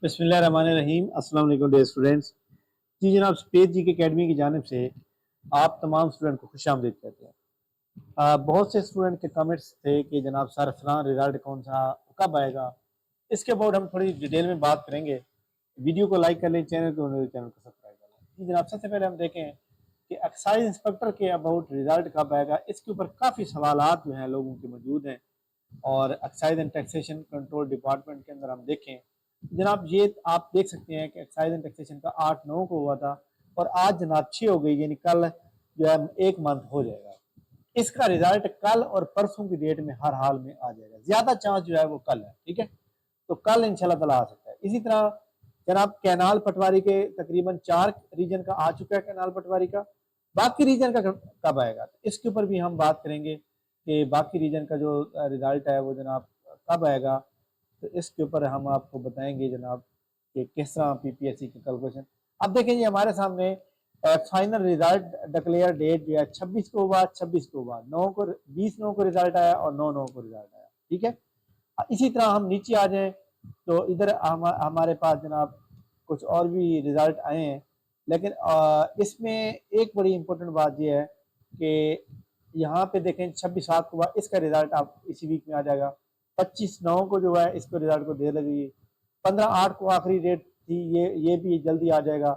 बिस्मिल्लाहिर्रहमानिर्रहीम। अस्सलाम वालेकुम डियर स्टूडेंट्स। जी जनाब, स्पेस जी की अकेडमी की जानिब से आप तमाम स्टूडेंट को खुशामदीद कहते हैं। बहुत से स्टूडेंट के कमेंट्स थे कि जनाब सर फलां रिजल्ट कौन सा कब आएगा। इसके अबाउट हम थोड़ी डिटेल में बात करेंगे। वीडियो को लाइक कर लें, चैनल को सब्सक्राइब कर लें। जी जनाब, सबसे पहले हम देखें कि एक्साइज इंस्पेक्टर के अबाउट रिजल्ट कब आएगा। इसके ऊपर काफ़ी सवालात जो हैं लोगों के मौजूद हैं। और excise and taxation control department के अंदर हम देखें जनाब, ये आप देख सकते हैं कि एक्साइज एंड टैक्सेशन का 8/9 को हुआ था और आज जनाब 6 हो गई, यानी कल जो है 1 मंथ हो जाएगा। इसका रिजल्ट कल और परसों की डेट में हर हाल में आ जाएगा। ज्यादा चांस जो है वो कल है, ठीक है। तो कल इंशाल्लाह ताला आ सकता है। इसी तरह जनाब कैनाल पटवारी के तकरीबन 4 रीजन का आ चुका है कैनाल पटवारी का। बाकी रीजन का कब आएगा, तो इसके ऊपर भी हम बात करेंगे कि बाकी रीजन का जो रिजल्ट है वो जनाब कब आएगा। तो इसके ऊपर हम आपको बताएंगे जनाब कि किस तरह पीपीएससी के कैलकुलेशन। अब देखें जी, हमारे सामने फाइनल रिजल्ट डिक्लेयर डेट जो है 26 को हुआ, 26 को हुआ, 9 को 20/9 को रिजल्ट आया और 9/9 को रिजल्ट आया, ठीक है। इसी तरह हम नीचे आ जाएं तो इधर हमारे पास जनाब कुछ और भी रिजल्ट आए हैं। लेकिन इसमें एक बड़ी इंपॉर्टेंट बात यह है कि यहाँ पे देखें 26/7 को हुआ, इसका रिजल्ट आप इसी वीक में आ जाएगा। 25/9 को जो है इसको रिजल्ट को देर लगेगी। 15/8 को आखिरी डेट थी, ये भी जल्दी आ जाएगा।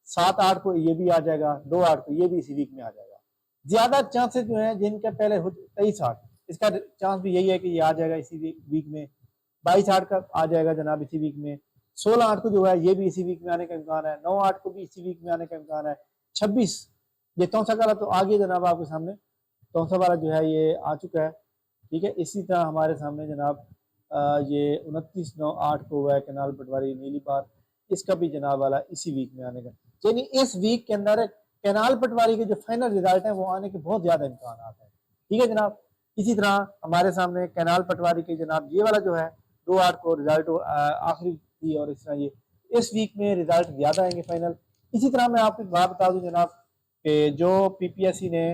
7/8 को ये भी आ जाएगा। 2/8 को ये भी इसी वीक में आ जाएगा। ज्यादा चांसेस जो है जिनका पहले 23/8, इसका चांस भी यही है कि ये आ जाएगा इसी वीक में। 22/8 का आ जाएगा जनाब इसी वीक में। 16/8 को जो है ये भी इसी वीक में आने का इम्कान है। 9/8 को भी इसी वीक में आने का इम्कान है। 26 ये तौसा वाला तो आ गया जनाब आपके सामने। तौसा वाला जो है ये आ चुका है, ठीक है। इसी तरह हमारे सामने जनाब ये 29/9/8 को हुआ है कैनाल पटवारी नीली बार, इसका भी जनाब वाला इसी वीक में आने का, यानी इस वीक के अंदर कैनाल पटवारी के जो फाइनल रिजल्ट है वो आने के बहुत ज्यादा इम्कान है, ठीक है जनाब। इसी तरह हमारे सामने कैनाल पटवारी के जनाब ये वाला जो है 2/8 को रिजल्ट आखिरी थी और इस तरह ये इस वीक में रिजल्ट ज्यादा आएंगे फाइनल। इसी तरह मैं आपको एक बात बता दूं जनाब कि जो पीपीएससी ने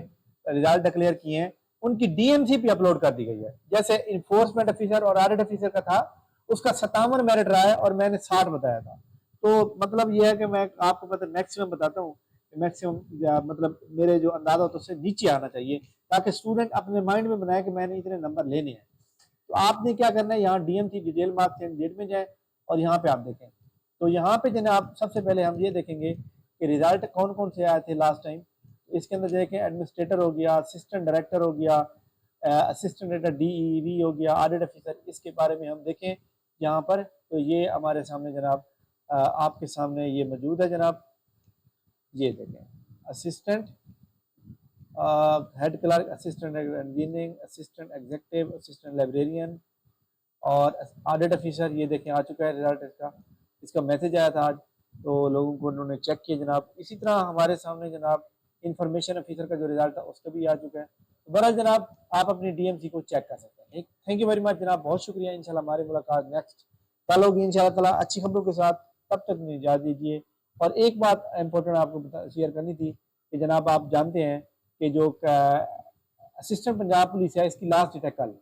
रिजल्ट डिक्लेयर किए हैं उनकी डीएमसी पे अपलोड कर दी गई है। जैसे इन्फोर्समेंट ऑफिसर और ऑडिट ऑफिसर का था, उसका 57 मेरिट रहा है और मैंने 60 बताया था। तो मतलब यह है कि मैं आपको मतलब मैक्सिमम बताता हूँ, मैक्सिमम मतलब मेरे जो अंदाजा होता है उससे नीचे आना चाहिए, ताकि स्टूडेंट अपने माइंड में बनाए कि मैंने इतने नंबर लेने हैं। तो आपने क्या करना है, यहाँ DMC detail marks and date में जाए और यहाँ पे आप देखें। तो यहाँ पे जनाब सबसे पहले हम ये देखेंगे कि रिजल्ट कौन कौन से आए थे लास्ट टाइम। इसके अंदर देखें एडमिनिस्ट्रेटर हो गया, असिस्टेंट डायरेक्टर हो गया, असिस्टेंट डायरेक्टर डीईवी हो गया, ऑडिट ऑफिसर, इसके बारे में हम देखें यहाँ पर। तो ये हमारे सामने जनाब आपके सामने ये मौजूद है जनाब। ये देखें assistant head clerk, assistant engineering, assistant executive, assistant librarian और ऑडिट ऑफिसर। ये देखें आ चुका है रिजल्ट इसका। इसका मैसेज आया था आज, तो लोगों को उन्होंने चेक किया जनाब। इसी तरह हमारे सामने जनाब इंफॉर्मेशन ऑफिसर का जो रिजल्ट था उसका भी आ चुका है। तो बहरहाल जनाब आप अपनी डीएमसी को चेक कर सकते हैं। थैंक यू वेरी मच जनाब, बहुत शुक्रिया। इंशाल्लाह हमारी मुलाकात नेक्स्ट कल होगी इंशाल्लाह ताला अच्छी खबरों के साथ। तब तक मुझे इजाजत दीजिए। और एक बात इंपॉर्टेंट आपको शेयर करनी थी कि जनाब आप जानते हैं कि जो असिस्टेंट पंजाब पुलिस है इसकी लास्ट डेट है कल।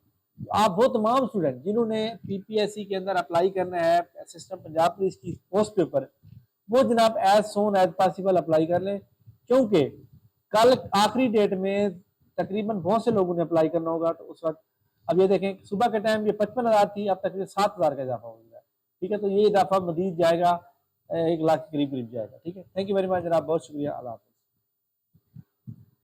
आप वो तमाम स्टूडेंट जिन्होंने पीपीएससी के अंदर अप्लाई करना है असिस्टेंट पंजाब पुलिस की पोस्ट के ऊपर, वो जनाब as soon as possible apply कर लें, क्योंकि कल आखिरी डेट में तकरीबन बहुत से लोगों ने अप्लाई करना होगा। तो उस वक्त अब ये देखें सुबह के टाइम ये 55,000 थी, अब तकरीबन 7,000 का इजाफा हो गया, ठीक है। तो ये इजाफा मजीद जाएगा, 1 लाख के करीब करीब जाएगा, ठीक है। थैंक यू वेरी मच जनाब, बहुत शुक्रिया। अल्लाह।